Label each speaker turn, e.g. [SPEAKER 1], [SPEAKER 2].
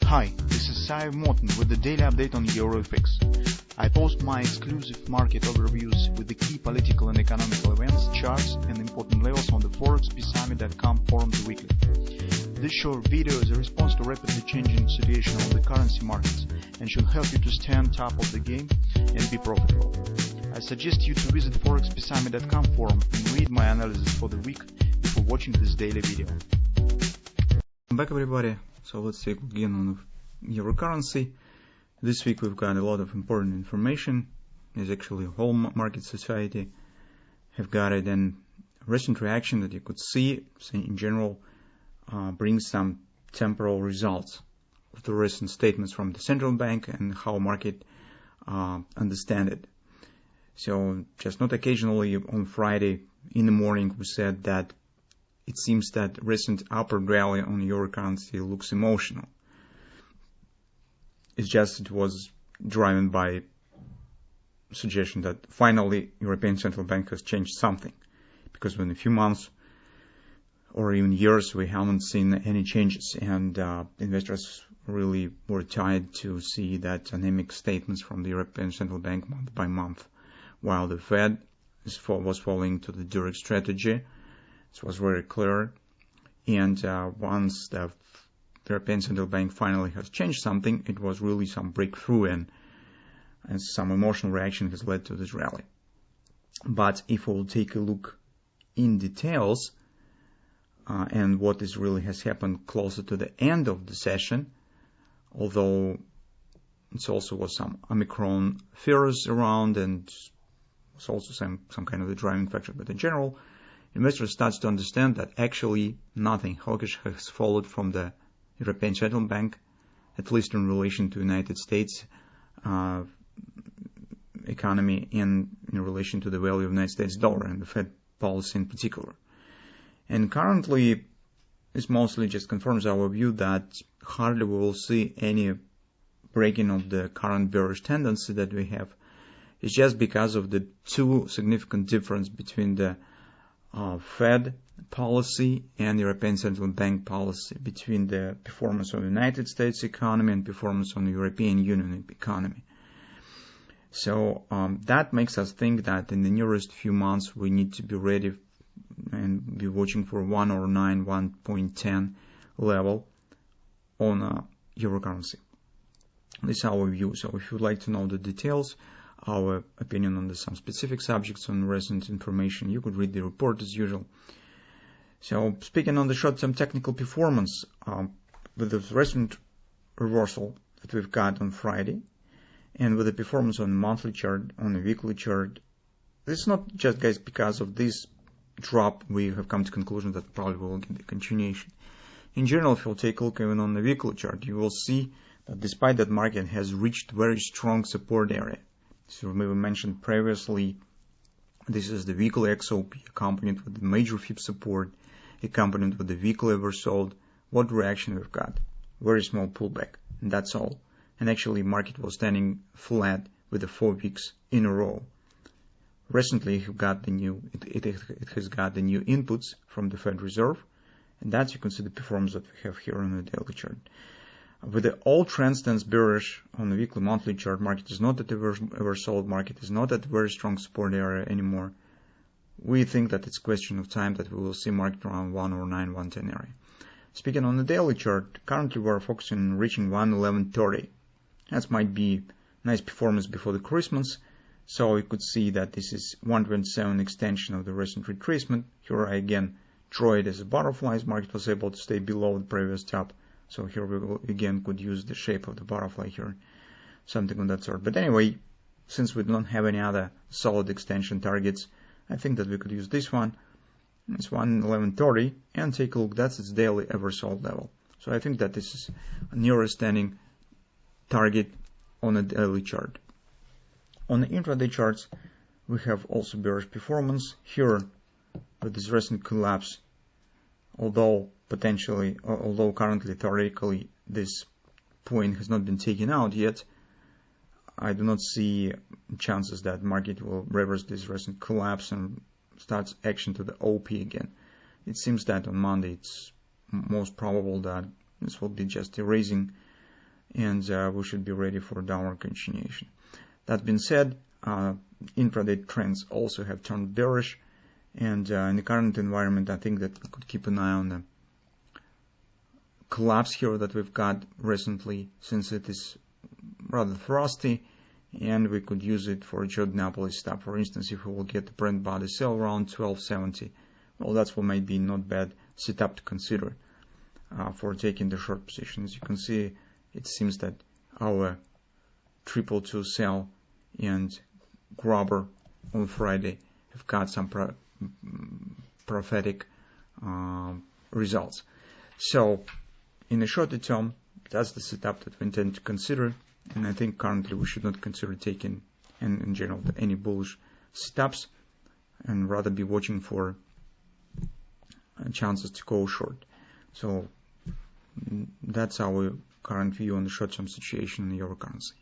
[SPEAKER 1] Hi, this is Sive Morten with the daily update on EuroFX. I post my exclusive market overviews with the key political and economical events, charts and important levels on the ForexPeaceArmy.com forums weekly. This short video is a response to rapidly changing situation on the currency markets and should help you to stay on top of the game and be profitable. I suggest you to visit ForexPeaceArmy.com forum and read my analysis for the week before watching this daily video.
[SPEAKER 2] Welcome back, everybody. So let's take again on euro currency. This week we've got a lot of important information. It's actually a whole market society have got it, and recent reaction that you could see in general brings some temporal results of the recent statements from the central bank and how market understand it. So just not occasionally on Friday in the morning we said that it seems that recent upward rally on euro currency looks emotional. It's just it was driven by suggestion that finally European Central Bank has changed something, because in a few months or even years we haven't seen any changes, and investors really were tired to see that anemic statements from the European Central Bank month by month, while the Fed was following to the direct strategy. It was very clear, and once the European Central Bank finally has changed something, it was really some breakthrough, and some emotional reaction has led to this rally. But if we'll take a look in details and what is really has happened closer to the end of the session, although it also was some Omicron fears around and was also some kind of a driving factor, but in general, investors start to understand that actually nothing hawkish has followed from the European Central Bank, at least in relation to United States economy and in relation to the value of the United States dollar and the Fed policy in particular. And currently, this mostly just confirms our view that hardly we will see any breaking of the current bearish tendency that we have. It's just because of the two significant difference between the Fed policy and European Central Bank policy, between the performance of the United States economy and performance on the European Union economy. So that makes us think that in the nearest few months we need to be ready and be watching for 109, 1.10 level on euro currency. This is our view. So if you'd like to know the details, our opinion on some specific subjects on recent information, you could read the report as usual. So speaking on the short-term technical performance, with the recent reversal that we've got on Friday, and with the performance on the monthly chart, on the weekly chart, this is not just, guys, because of this drop we have come to conclusion that probably will get the continuation. In general, if you'll take a look even on the weekly chart, you will see that despite that market has reached very strong support area. So we mentioned previously, this is the weekly XOP accompanied with the major FIB support, accompanied with the weekly oversold. What reaction we've got? Very small pullback, and that's all. And actually, market was standing flat with the 4 weeks in a row. Recently, it has got the new inputs from the Fed Reserve, and that's you can see the performance that we have here on the daily chart. With the all trend stands bearish on the weekly monthly chart, market is not at the oversold, market is not at a very strong support area anymore. We think that it's a question of time that we will see market around 109, 110 area. Speaking on the daily chart, currently we're focusing on reaching 111.30. That might be nice performance before the Christmas. So you could see that this is 127 extension of the recent retracement. Here I again draw it as a butterfly. Market was able to stay below the previous top. So here we will again could use the shape of the butterfly here, something of that sort. But anyway, since we don't have any other solid extension targets, I think that we could use this one. It's 111.30, and take a look. That's its daily oversold level. So I think that this is a nearest standing target on a daily chart. On the intraday charts, we have also bearish performance here with this recent collapse. Although currently theoretically this point has not been taken out yet, I do not see chances that market will reverse this recent collapse and starts action to the OP again. It seems that on Monday it's most probable that this will be just erasing and we should be ready for a downward continuation. That being said, intraday trends also have turned bearish, and in the current environment, I think that we could keep an eye on the collapse here that we've got recently, since it is rather thrusty, and we could use it for a Jordanopoulos stop. For instance, if we will get the Brent body sell around 1270, well, that's what might be not bad setup to consider for taking the short position. As you can see, it seems that our 222 sell and grabber on Friday have got some prophetic results. So in the shorter term, that's the setup that we intend to consider, and I think currently we should not consider taking, in general, any bullish setups, and rather be watching for chances to go short. So that's our current view on the short-term situation in the euro currency.